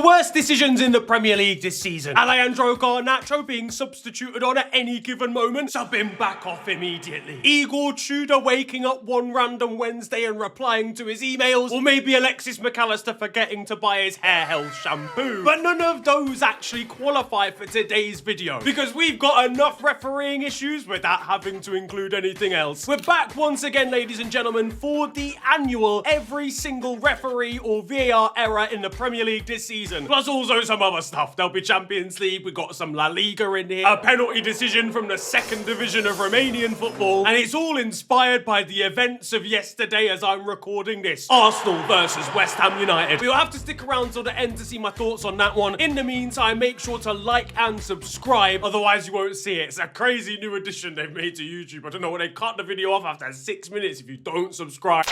worst decisions in the Premier League this season. Alejandro Garnacho being substituted on at any given moment, sub him back off immediately. Igor Tudor waking up one random Wednesday and replying to his emails, or maybe Alexis McAllister forgetting to buy his hair health shampoo. But none of those actually qualify for today's video, because we've got enough refereeing issues without having to include anything else. We're back once again, ladies and gentlemen, for the annual every single referee or VAR error in the Premier League this season, plus also some other stuff. There'll be Champions League, we've got some La Liga in here, a penalty decision from the second division of Romanian football, and it's all inspired by the events of yesterday as I'm recording this. Arsenal versus West Ham United. We'll have to stick around till the end to see my thoughts on that one. In the meantime, make sure to like and subscribe, otherwise you won't see it. It's a crazy new addition they've made to YouTube. I don't know when they cut the video off after 6 minutes if you don't subscribe.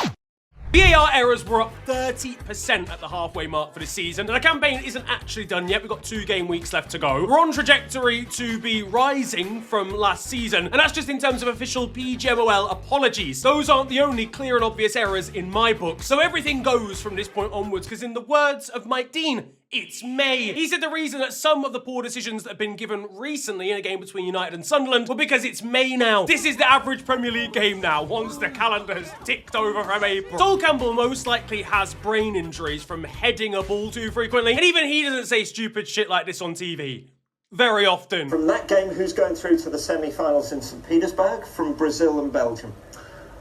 VAR errors were up 30% at the halfway mark for the season, and the campaign isn't actually done yet. We've got 2 game weeks left to go. We're on trajectory to be rising from last season, and that's just in terms of official PGMOL apologies. Those aren't the only clear and obvious errors in my book, so everything goes from this point onwards, because in the words of Mike Dean, it's May. He said the reason that some of the poor decisions that have been given recently in a game between United and Sunderland were because it's May now. This is the average Premier League game now, once the calendar has ticked over from April. Sol Campbell most likely has brain injuries from heading a ball too frequently, and even he doesn't say stupid shit like this on TV. Very often. From that game, who's going through to the semi-finals in St. Petersburg? From Brazil and Belgium?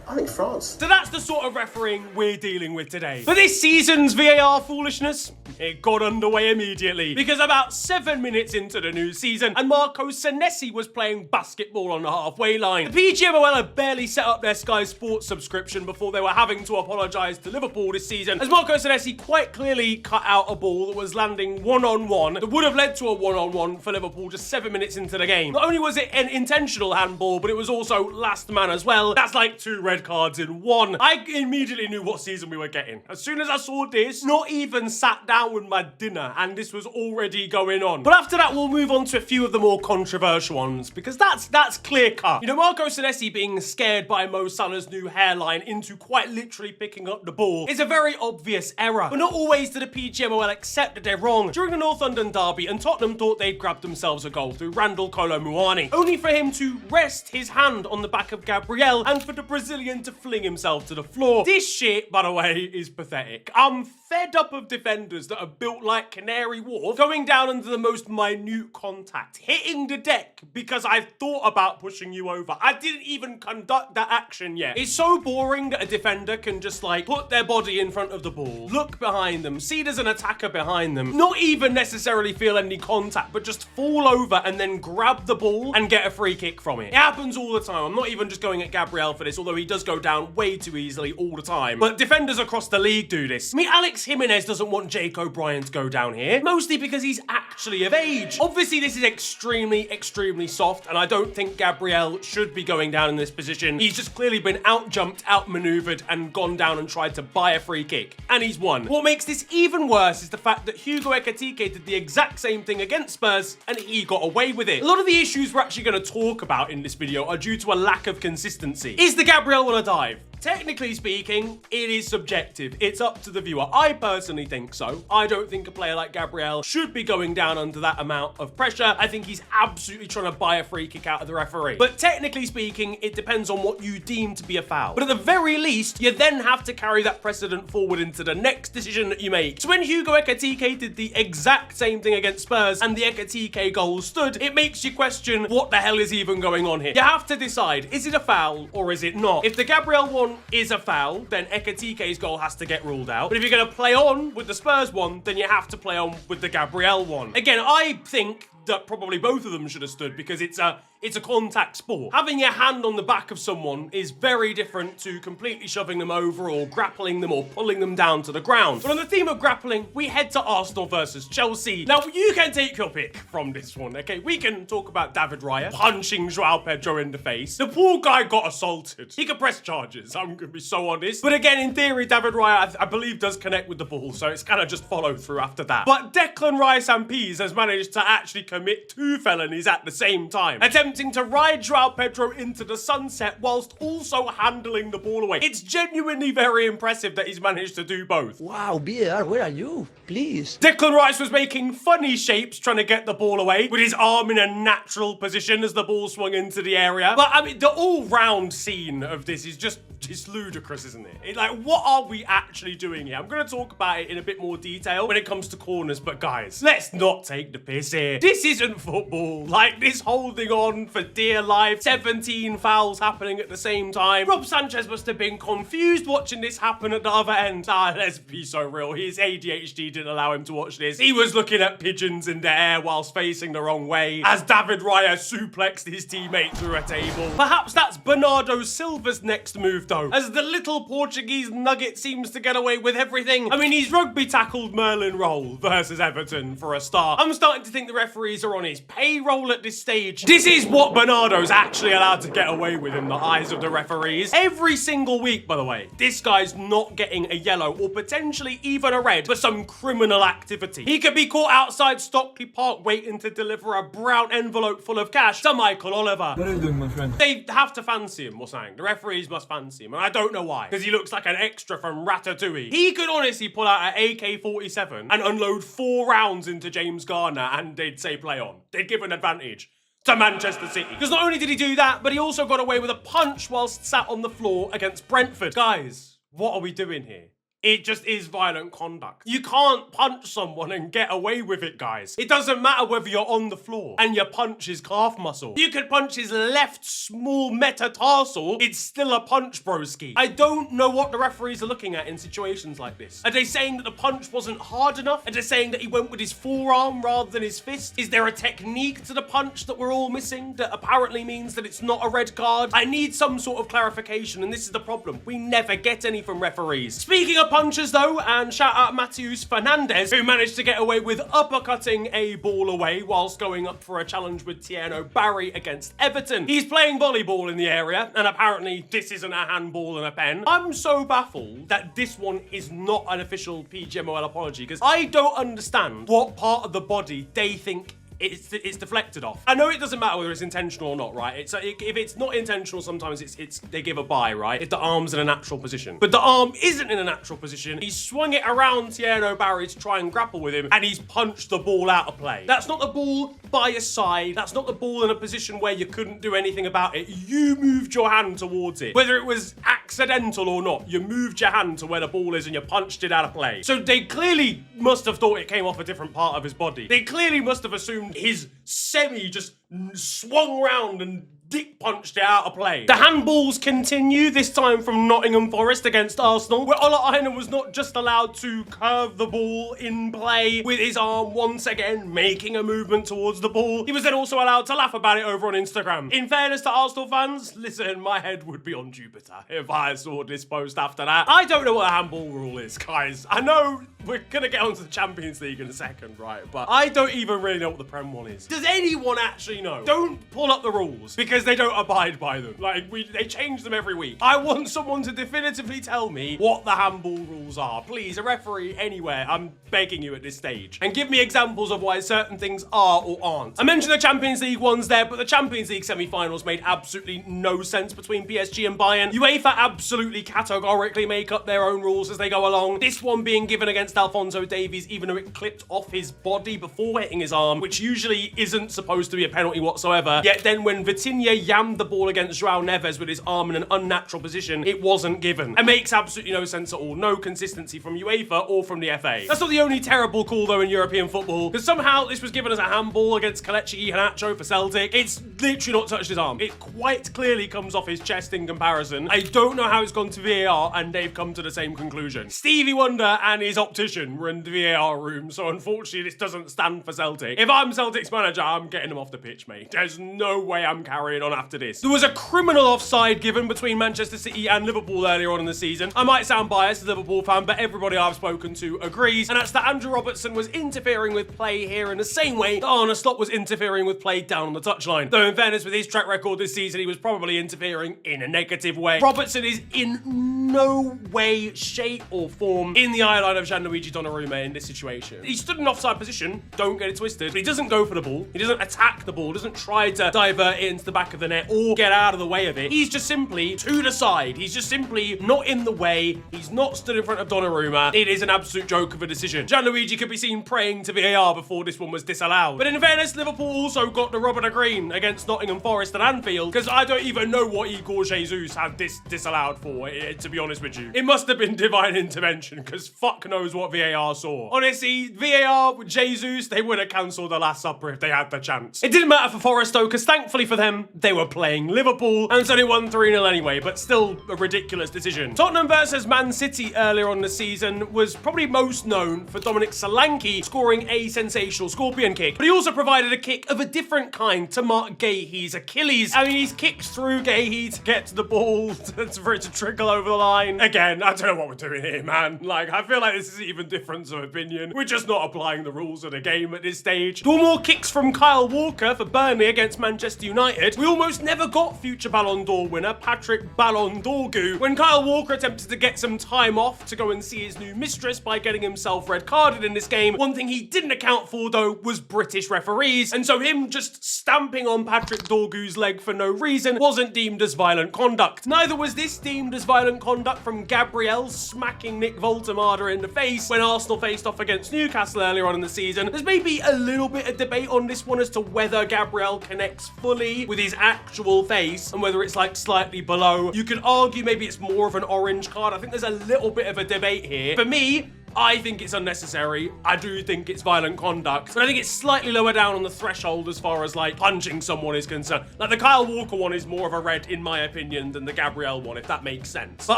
I think France. So that's the sort of refereeing we're dealing with today. For this season's VAR foolishness, it got underway immediately, because about 7 minutes into the new season, and Marco Senesi was playing basketball on the halfway line. The PGMOL had barely set up their Sky Sports subscription before they were having to apologise to Liverpool this season, as Marco Senesi quite clearly cut out a ball that was landing one-on-one that would have led to a one-on-one for Liverpool just 7 minutes into the game. Not only was it an intentional handball, but it was also last man as well. That's like 2 red cards in one. I immediately knew what season we were getting. As soon as I saw this, not even sat down with my dinner, and this was already going on. But after that, we'll move on to a few of the more controversial ones, because that's clear cut. You know, Marco Senesi being scared by Mo Salah's new hairline into quite literally picking up the ball is a very obvious error. But not always do the PGMOL accept that they're wrong. During the North London derby, and Tottenham thought they'd grabbed themselves a goal through Randall Kolo Muani, only for him to rest his hand on the back of Gabriel and for the Brazilian to fling himself to the floor. This shit, by the way, is pathetic. I'm fed up of defenders that are built like Canary Wharf going down under the most minute contact, hitting the deck because I thought about pushing you over. I didn't even conduct that action yet. It's so boring that a defender can just like put their body in front of the ball, look behind them, see there's an attacker behind them, not even necessarily feel any contact, but just fall over and then grab the ball and get a free kick from it. It happens all the time. I'm not even just going at Gabriel for this, although he does go down way too easily all the time. But defenders across the league do this. I mean, Alex Jimenez doesn't want Jake O'Brien to go down here, mostly because he's actually of age. Obviously, this is extremely soft, and I don't think Gabriel should be going down in this position. He's just clearly been out-jumped, out-maneuvered, and gone down and tried to buy a free kick, and he's won. What makes this even worse is the fact that Hugo Ekitike did the exact same thing against Spurs, and he got away with it. A lot of the issues we're actually going to talk about in this video are due to a lack of consistency. Is the Gabriel one a dive? Technically speaking, it is subjective. It's up to the viewer. I personally think so. I don't think a player like Gabriel should be going down under that amount of pressure. I think he's absolutely trying to buy a free kick out of the referee. But technically speaking, it depends on what you deem to be a foul. But at the very least, you then have to carry that precedent forward into the next decision that you make. So when Hugo Ekitike did the exact same thing against Spurs and the Ekitike goal stood, it makes you question what the hell is even going on here. You have to decide, is it a foul or is it not? If the Gabriel one is a foul, then Ekitike's goal has to get ruled out. But if you're going to play on with the Spurs one, then you have to play on with the Gabriel one. Again, I think that probably both of them should have stood because it's a contact sport. Having your hand on the back of someone is very different to completely shoving them over or grappling them or pulling them down to the ground. But on the theme of grappling, we head to Arsenal versus Chelsea. Now, you can take your pick from this one, okay? We can talk about David Raya punching Joao Pedro in the face. The poor guy got assaulted. He could press charges, I'm gonna be so honest. But again, in theory, David Raya, I believe, does connect with the ball, so it's kind of just follow through after that. But Declan Rice and Peas has managed to actually commit 2 felonies at the same time, attempting to ride João Pedro into the sunset whilst also handling the ball away. It's genuinely very impressive that he's managed to do both. Wow, VAR, where are you? Please. Declan Rice was making funny shapes trying to get the ball away, with his arm in a natural position as the ball swung into the area. But I mean, the all-round scene of this is just ludicrous, isn't it? Like, what are we actually doing here? I'm going to talk about it in a bit more detail when it comes to corners, but guys, let's not take the piss here. This isn't football. Like, this holding on for dear life, 17 fouls happening at the same time. Rob Sanchez must have been confused watching this happen at the other end. Let's be so real. His ADHD didn't allow him to watch this. He was looking at pigeons in the air whilst facing the wrong way as David Raya suplexed his teammate through a table. Perhaps that's Bernardo Silva's next move, though, as the little Portuguese nugget seems to get away with everything. I mean, he's rugby tackled Merlin Roll versus Everton for a start. I'm starting to think the referees are on his payroll at this stage. This is what Bernardo's actually allowed to get away with in the eyes of the referees. Every single week, by the way, this guy's not getting a yellow or potentially even a red for some criminal activity. He could be caught outside Stockley Park waiting to deliver a brown envelope full of cash to Michael Oliver. What are you doing, my friend? They have to fancy him or something. The referees must fancy him, and I don't know why, because he looks like an extra from Ratatouille. He could honestly pull out an AK-47 and unload 4 rounds into James Garner, and they'd say play on. They'd give an advantage to Manchester City. Because not only did he do that, but he also got away with a punch whilst sat on the floor against Brentford. Guys, what are we doing here? It just is violent conduct. You can't punch someone and get away with it, guys. It doesn't matter whether you're on the floor and you punch his calf muscle. You could punch his left small metatarsal. It's still a punch, broski. I don't know what the referees are looking at in situations like this. Are they saying that the punch wasn't hard enough? Are they saying that he went with his forearm rather than his fist? Is there a technique to the punch that we're all missing that apparently means that it's not a red card? I need some sort of clarification, and this is the problem. We never get any from referees. Speaking of punches, though, and shout out Matheus Fernandes, who managed to get away with uppercutting a ball away whilst going up for a challenge with Thierry Barry against Everton. He's playing volleyball in the area, and apparently this isn't a handball and a pen. I'm so baffled that this one is not an official PGMOL apology, because I don't understand what part of the body they think it's deflected off. I know it doesn't matter whether it's intentional or not, right? If it's not intentional, sometimes they give a bye, right? If the arm's in a natural position. But the arm isn't in a natural position. He swung it around Thierry Barry to try and grapple with him, and he's punched the ball out of play. That's not the ball by your side. That's not the ball in a position where you couldn't do anything about it. You moved your hand towards it. Whether it was accidental or not, you moved your hand to where the ball is and you punched it out of play. So they clearly must have thought it came off a different part of his body. They clearly must have assumed his semi just swung round and dick punched it out of play. The handballs continue, this time from Nottingham Forest against Arsenal, where Ola Aina was not just allowed to curve the ball in play with his arm once again, making a movement towards the ball. He was then also allowed to laugh about it over on Instagram. In fairness to Arsenal fans, listen, my head would be on Jupiter if I saw this post after that. I don't know what a handball rule is, guys. I know we're gonna get onto the Champions League in a second, right? But I don't even really know what the Prem one is. Does anyone actually know? Don't pull up the rules, because they don't abide by them. Like, they change them every week. I want someone to definitively tell me what the handball rules are. Please, a referee anywhere, I'm begging you at this stage. And give me examples of why certain things are or aren't. I mentioned the Champions League ones there, but the Champions League semi-finals made absolutely no sense between PSG and Bayern. UEFA absolutely categorically make up their own rules as they go along. This one being given against Alphonso Davies, even though it clipped off his body before hitting his arm, which usually isn't supposed to be a penalty whatsoever. Yet then when Vitinha yammed the ball against João Neves with his arm in an unnatural position, it wasn't given. It makes absolutely no sense at all. No consistency from UEFA or from the FA. That's not the only terrible call, though, in European football, because somehow this was given as a handball against Kelechi Iheanacho for Celtic. It's literally not touched his arm. It quite clearly comes off his chest in comparison. I don't know how it's gone to VAR, and they've come to the same conclusion. Stevie Wonder and his optician were in the VAR room, so unfortunately this doesn't stand for Celtic. If I'm Celtic's manager, I'm getting him off the pitch, mate. There's no way I'm carrying carrying on after this. There was a criminal offside given between Manchester City and Liverpool earlier on in the season. I might sound biased as a Liverpool fan, but everybody I've spoken to agrees, and that's that Andrew Robertson was interfering with play here in the same way that Arne Slot was interfering with play down on the touchline. Though in fairness, with his track record this season, he was probably interfering in a negative way. Robertson is in no way, shape or form in the eye line of Gianluigi Donnarumma in this situation. He stood in an offside position, don't get it twisted, but he doesn't go for the ball, he doesn't attack the ball, doesn't try to divert it into the back of the net or get out of the way of it. He's just simply to the side. He's just simply not in the way. He's not stood in front of Donnarumma. It is an absolute joke of a decision. Gianluigi could be seen praying to VAR before this one was disallowed. But in fairness, Liverpool also got the rub of the green against Nottingham Forest at Anfield, because I don't even know what Igor Jesus had this disallowed for, to be honest with you. It must have been divine intervention, because fuck knows what VAR saw. Honestly, VAR with Jesus, they would have cancelled the Last Supper if they had the chance. It didn't matter for Forest though, because thankfully for them, they were playing Liverpool, and so they won 3-0 anyway, but still a ridiculous decision. Tottenham versus Man City earlier on the season was probably most known for Dominic Solanke scoring a sensational scorpion kick, but he also provided a kick of a different kind to mark Gahey's Achilles. I mean, he's kicked through Gahey to get to the ball, for it to trickle over the line. Again, I don't know what we're doing here, man. Like, I feel like this is even difference of opinion. We're just not applying the rules of the game at this stage. 2 more kicks from Kyle Walker for Burnley against Manchester United. We almost never got future Ballon d'Or winner Patrick Ballon d'Orgu when Kyle Walker attempted to get some time off to go and see his new mistress by getting himself red carded in this game. One thing he didn't account for though was British referees, and so him just stamping on Patrick Dorgu's leg for no reason wasn't deemed as violent conduct. Neither was this deemed as violent conduct from Gabriel smacking Nick Voltemada in the face when Arsenal faced off against Newcastle earlier on in the season. There's maybe a little bit of debate on this one as to whether Gabriel connects fully with his actual face and whether it's like slightly below. You could argue maybe it's more of an orange card. I think there's a little bit of a debate here. For me, I think it's unnecessary. I do think it's violent conduct, but I think it's slightly lower down on the threshold as far as like punching someone is concerned. Like the Kyle Walker one is more of a red in my opinion than the Gabriel one, if that makes sense. But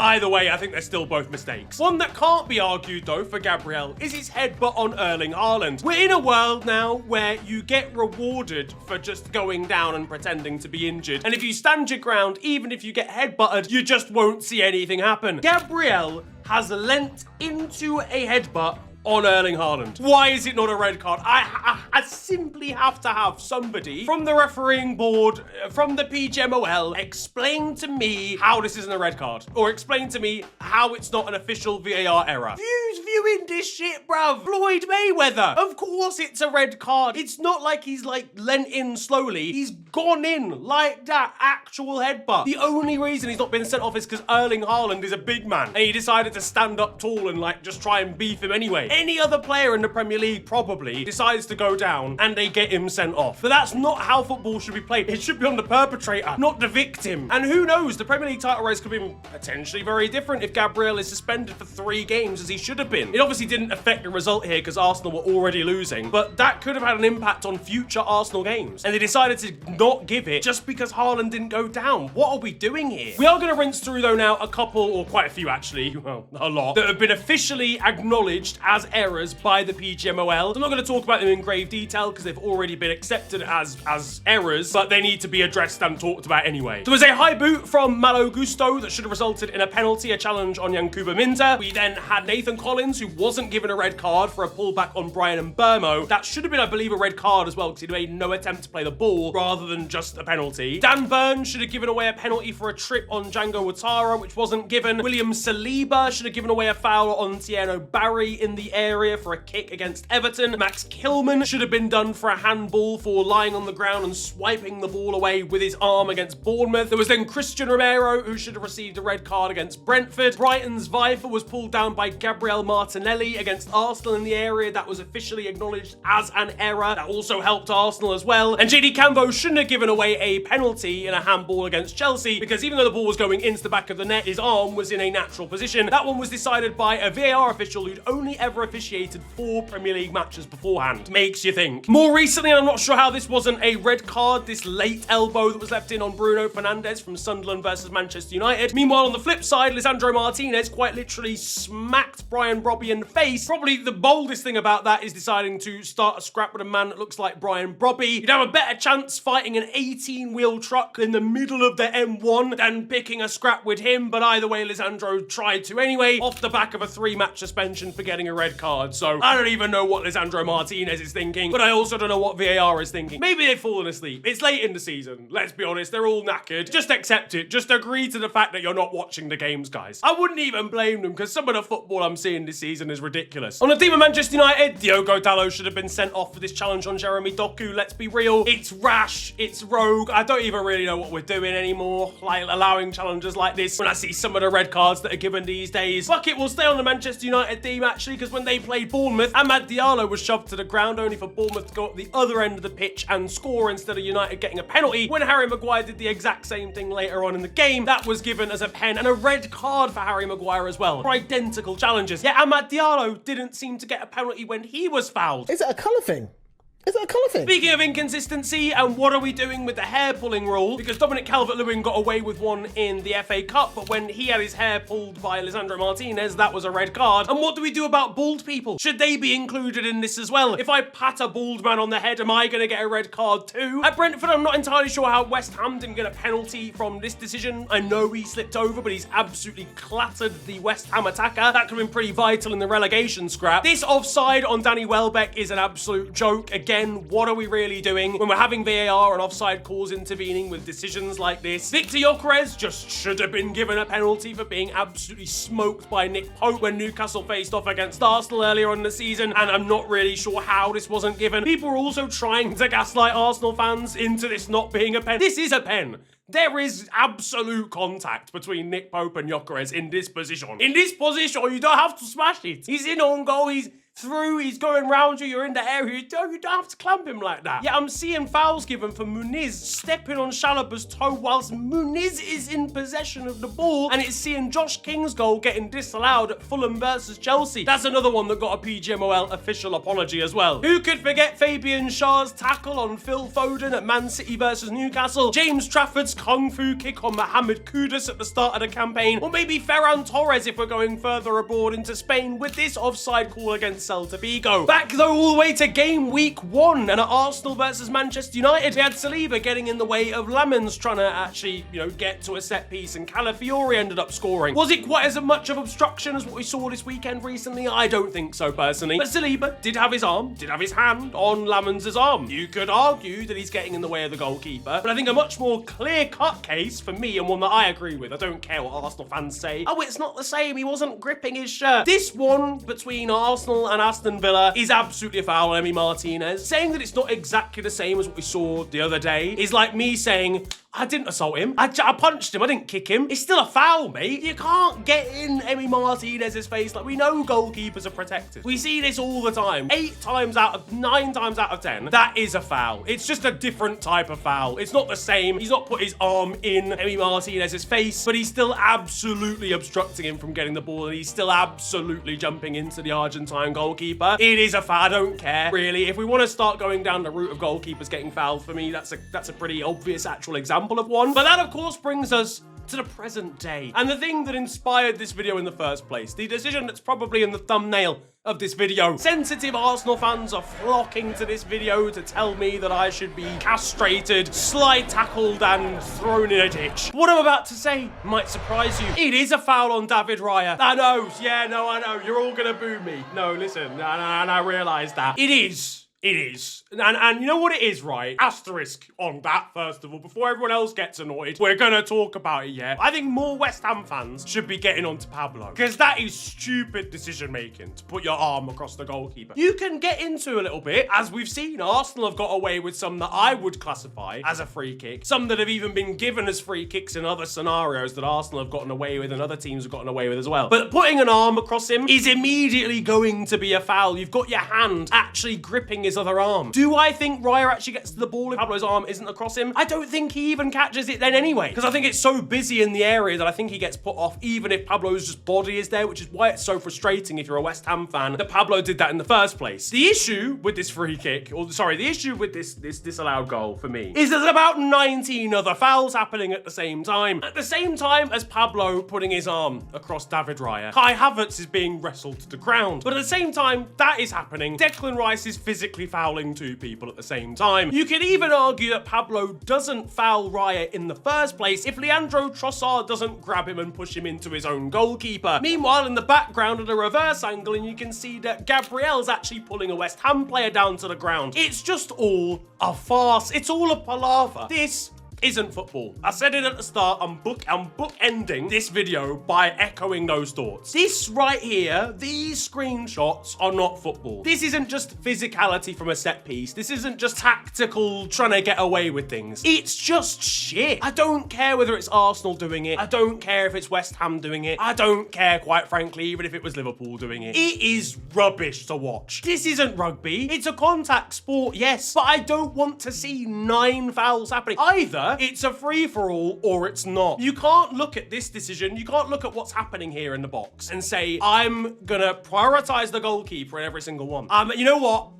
either way, I think they're still both mistakes. One that can't be argued though for Gabriel is his headbutt on Erling Haaland. We're in a world now where you get rewarded for just going down and pretending to be injured. And if you stand your ground, even if you get headbutted, you just won't see anything happen. Gabriel has leant into a headbutt on Erling Haaland. Why is it not a red card? I simply have to have somebody from the refereeing board, from the PGMOL, explain to me how this isn't a red card, or explain to me how it's not an official VAR error. Who's viewing this shit, bruv? Floyd Mayweather. Of course it's a red card. It's not like he's like lent in slowly. He's gone in like that. Actual headbutt. The only reason he's not been sent off is because Erling Haaland is a big man and he decided to stand up tall and like just try and beef him anyway. Any other player in the Premier League probably decides to go down and they get him sent off. But that's not how football should be played. It should be on the perpetrator, not the victim. And who knows, the Premier League title race could be potentially very different if Gabriel is suspended for 3 games as he should have been. It obviously didn't affect the result here because Arsenal were already losing, but that could have had an impact on future Arsenal games. And they decided to not give it just because Haaland didn't go down. What are we doing here? We are going to rinse through though now a couple, or quite a few actually, well, a lot, that have been officially acknowledged as errors by the PGMOL. I'm not going to talk about them in grave detail because they've already been accepted as errors, but they need to be addressed and talked about anyway. There was a high boot from Malo Gusto that should have resulted in a penalty, a challenge on Yankuba Minta. We then had Nathan Collins, who wasn't given a red card for a pullback on Brian Mbermo. That should have been, I believe, a red card as well because he made no attempt to play the ball rather than just a penalty. Dan Burn should have given away a penalty for a trip on Django Ouattara, which wasn't given. William Saliba should have given away a foul on Tieno Barry in the area for a kick against Everton. Max Kilman should have been done for a handball for lying on the ground and swiping the ball away with his arm against Bournemouth. There was then Christian Romero, who should have received a red card against Brentford. Brighton's Viper was pulled down by Gabriel Martinelli against Arsenal in the area. That was officially acknowledged as an error. That also helped Arsenal as well. And JD Camvo shouldn't have given away a penalty in a handball against Chelsea because even though the ball was going into the back of the net, his arm was in a natural position. That one was decided by a VAR official who'd only ever never officiated 4 Premier League matches beforehand. Makes you think. More recently, I'm not sure how this wasn't a red card, this late elbow that was left in on Bruno Fernandes from Sunderland versus Manchester United. Meanwhile, on the flip side, Lisandro Martinez quite literally smacked Brian Brobby in the face. Probably the boldest thing about that is deciding to start a scrap with a man that looks like Brian Brobby. You'd have a better chance fighting an 18-wheel truck in the middle of the M1 than picking a scrap with him, but either way, Lisandro tried to anyway, off the back of a 3-match suspension for getting a red card. So I don't even know what Lisandro Martinez is thinking, but I also don't know what VAR is thinking. Maybe they've fallen asleep. It's late in the season. Let's be honest, they're all knackered. Just accept it. Just agree to the fact that you're not watching the games, guys. I wouldn't even blame them, because some of the football I'm seeing this season is ridiculous. On the team of Manchester United, Diogo Dalot should have been sent off for this challenge on Jeremy Doku. Let's be real. It's rash. It's rogue. I don't even really know what we're doing anymore, like allowing challenges like this when I see some of the red cards that are given these days. Fuck it, we'll stay on the Manchester United team actually, because when they played Bournemouth, Amad Diallo was shoved to the ground only for Bournemouth to go up the other end of the pitch and score instead of United getting a penalty. When Harry Maguire did the exact same thing later on in the game, that was given as a pen and a red card for Harry Maguire as well, for identical challenges. Yet Amad Diallo didn't seem to get a penalty when he was fouled. Is it a colour thing? Is that a colour thing? Speaking of inconsistency, and what are we doing with the hair pulling rule? Because Dominic Calvert-Lewin got away with one in the FA Cup, but when he had his hair pulled by Lisandro Martinez, that was a red card. And what do we do about bald people? Should they be included in this as well? If I pat a bald man on the head, am I going to get a red card too? At Brentford, I'm not entirely sure how West Ham didn't get a penalty from this decision. I know he slipped over, but he's absolutely clattered the West Ham attacker. That could have been pretty vital in the relegation scrap. This offside on Danny Welbeck is an absolute joke. Again, what are we really doing when we're having VAR and offside calls intervening with decisions like this? Victor Gyökeres just should have been given a penalty for being absolutely smoked by Nick Pope when Newcastle faced off against Arsenal earlier in the season, and I'm not really sure how this wasn't given. People are also trying to gaslight Arsenal fans into this not being a pen. This is a pen. There is absolute contact between Nick Pope and Gyökeres in this position. In this position, you don't have to smash it. He's in on goal, he's through, he's going round you, you're in the area, you don't have to clamp him like that. Yeah, I'm seeing fouls given for Muniz stepping on Chalobah's toe whilst Muniz is in possession of the ball, and it's seeing Josh King's goal getting disallowed at Fulham versus Chelsea. That's another one that got a PGMOL official apology as well. Who could forget Fabian Schär's tackle on Phil Foden at Man City versus Newcastle? James Trafford's kung fu kick on Mohamed Kudus at the start of the campaign, or maybe Ferran Torres if we're going further abroad into Spain with this offside call against Celta Vigo. Back though all the way to game week 1 and at Arsenal versus Manchester United, we had Saliba getting in the way of Lamens trying to actually, get to a set piece, and Calafiori ended up scoring. Was it quite as much of obstruction as what we saw this weekend recently? I don't think so personally, but Saliba did have his arm, did have his hand on Lamens' arm. You could argue that he's getting in the way of the goalkeeper, but I think a much more clear-cut case for me, and one that I agree with, I don't care what Arsenal fans say, oh, it's not the same, he wasn't gripping his shirt. This one between Arsenal and Aston Villa is absolutely a foul on Emi Martinez. Saying that it's not exactly the same as what we saw the other day is like me saying, I didn't assault him. I punched him. I didn't kick him. It's still a foul, mate. You can't get in Emi Martinez's face. Like, we know goalkeepers are protected. We see this all the time. 9 times out of 10, that is a foul. It's just a different type of foul. It's not the same. He's not put his arm in Emi Martinez's face, but he's still absolutely obstructing him from getting the ball, and he's still absolutely jumping into the Argentine goalkeeper. It is a foul. I don't care, really. If we want to start going down the route of goalkeepers getting fouled, for me, that's a pretty obvious actual example of one. But that, of course, brings us to the present day. And the thing that inspired this video in the first place, the decision that's probably in the thumbnail of this video. Sensitive Arsenal fans are flocking to this video to tell me that I should be castrated, slide tackled, and thrown in a ditch. What I'm about to say might surprise you. It is a foul on David Raya. I know, yeah, no, I know. You're all gonna boo me. No, listen, and I realise that. It is. It is. And you know what it is, right? Asterisk on that, first of all, before everyone else gets annoyed. We're gonna talk about it, yeah? I think more West Ham fans should be getting onto Pablo, because that is stupid decision-making to put your arm across the goalkeeper. You can get into a little bit, as we've seen. Arsenal have got away with some that I would classify as a free kick. Some that have even been given as free kicks in other scenarios that Arsenal have gotten away with and other teams have gotten away with as well. But putting an arm across him is immediately going to be a foul. You've got your hand actually gripping his his other arm. Do I think Raya actually gets to the ball if Pablo's arm isn't across him? I don't think he even catches it then anyway, because I think it's so busy in the area that I think he gets put off even if Pablo's just body is there, which is why it's so frustrating if you're a West Ham fan that Pablo did that in the first place. The issue with this free kick, or sorry, the issue with this disallowed goal for me is there's about 19 other fouls happening at the same time. At the same time as Pablo putting his arm across David Raya, Kai Havertz is being wrestled to the ground. But at the same time that is happening, Declan Rice is physically fouling two people at the same time. You could even argue that Pablo doesn't foul Raya in the first place if Leandro Trossard doesn't grab him and push him into his own goalkeeper. Meanwhile, in the background at a reverse angle, and you can see that Gabriel's actually pulling a West Ham player down to the ground. It's just all a farce. It's all a palaver. This isn't football. I said it at the start, I'm bookending this video by echoing those thoughts. This right here, these screenshots are not football. This isn't just physicality from a set piece. This isn't just tactical trying to get away with things. It's just shit. I don't care whether it's Arsenal doing it. I don't care if it's West Ham doing it. I don't care, quite frankly, even if it was Liverpool doing it. It is rubbish to watch. This isn't rugby. It's a contact sport, yes, but I don't want to see 9 fouls happening. Either it's a free-for-all or it's not. You can't look at this decision, you can't look at what's happening here in the box and say, I'm gonna prioritize the goalkeeper in every single one. You know what?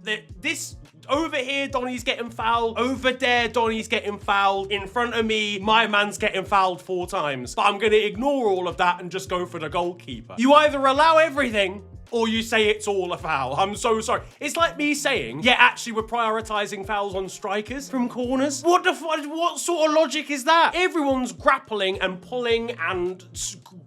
This over here, Donny's getting fouled. Over there, Donny's getting fouled. In front of me, my man's getting fouled 4 times. But I'm gonna ignore all of that and just go for the goalkeeper. You either allow everything or you say it's all a foul. I'm so sorry. It's like me saying, yeah, actually, we're prioritizing fouls on strikers from corners. What the fuck? What sort of logic is that? Everyone's grappling and pulling and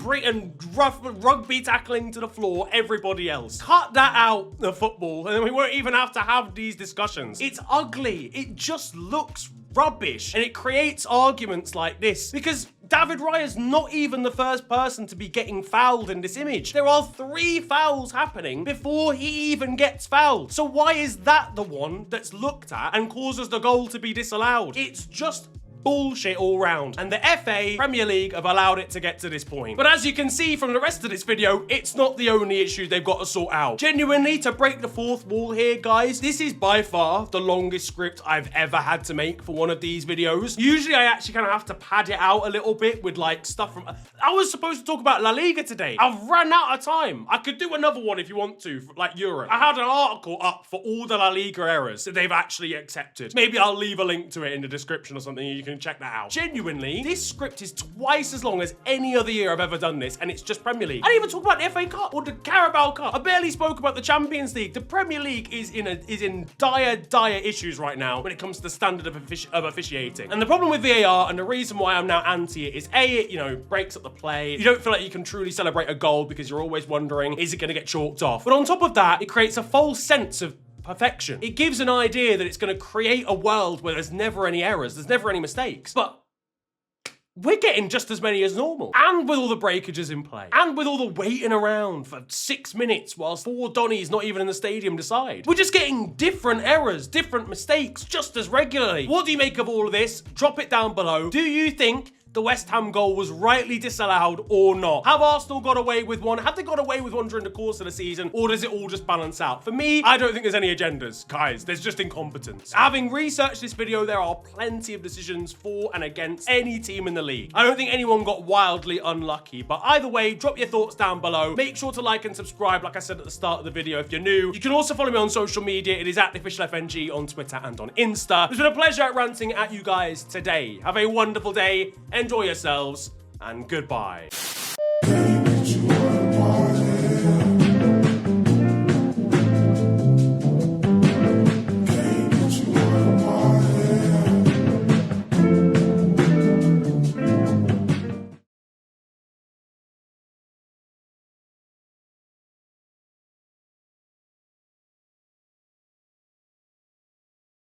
rugby tackling to the floor, everybody else. Cut that out of football, and then we won't even have to have these discussions. It's ugly. It just looks rubbish, and it creates arguments like this because David Raya's not even the first person to be getting fouled in this image. There are 3 fouls happening before he even gets fouled. So why is that the one that's looked at and causes the goal to be disallowed? It's just bullshit all round. And the FA, Premier League, have allowed it to get to this point. But as you can see from the rest of this video, it's not the only issue they've got to sort out. Genuinely, to break the 4th wall here, guys, this is by far the longest script I've ever had to make for one of these videos. Usually, I actually kind of have to pad it out a little bit with like stuff from... I was supposed to talk about La Liga today. I've run out of time. I could do another one if you want to, for, like Europe. I had an article up for all the La Liga errors that they've actually accepted. Maybe I'll leave a link to it in the description or something. You can check that out. Genuinely, this script is twice as long as any other year I've ever done this, and it's just Premier League. I didn't even talk about the FA Cup or the Carabao Cup. I barely spoke about the Champions League. The Premier League is in dire issues right now when it comes to the standard of officiating. And the problem with VAR, and the reason why I'm now anti it, is A, it, you know, breaks up the play. You don't feel like you can truly celebrate a goal because you're always wondering, is it going to get chalked off? But on top of that, it creates a false sense of perfection. It gives an idea that it's going to create a world where there's never any errors, there's never any mistakes. But we're getting just as many as normal. And with all the breakages in play. And with all the waiting around for 6 minutes whilst 4 Donnies not even in the stadium decide. We're just getting different errors, different mistakes just as regularly. What do you make of all of this? Drop it down below. Do you think the West Ham goal was rightly disallowed or not? Have Arsenal got away with one? Have they got away with one during the course of the season? Or does it all just balance out? For me, I don't think there's any agendas, guys. There's just incompetence. Having researched this video, there are plenty of decisions for and against any team in the league. I don't think anyone got wildly unlucky, but either way, drop your thoughts down below. Make sure to like and subscribe, like I said at the start of the video, if you're new. You can also follow me on social media. It is at @theofficialfng on Twitter and on Insta. It's been a pleasure ranting at you guys today. Have a wonderful day. Enjoy yourselves, and goodbye.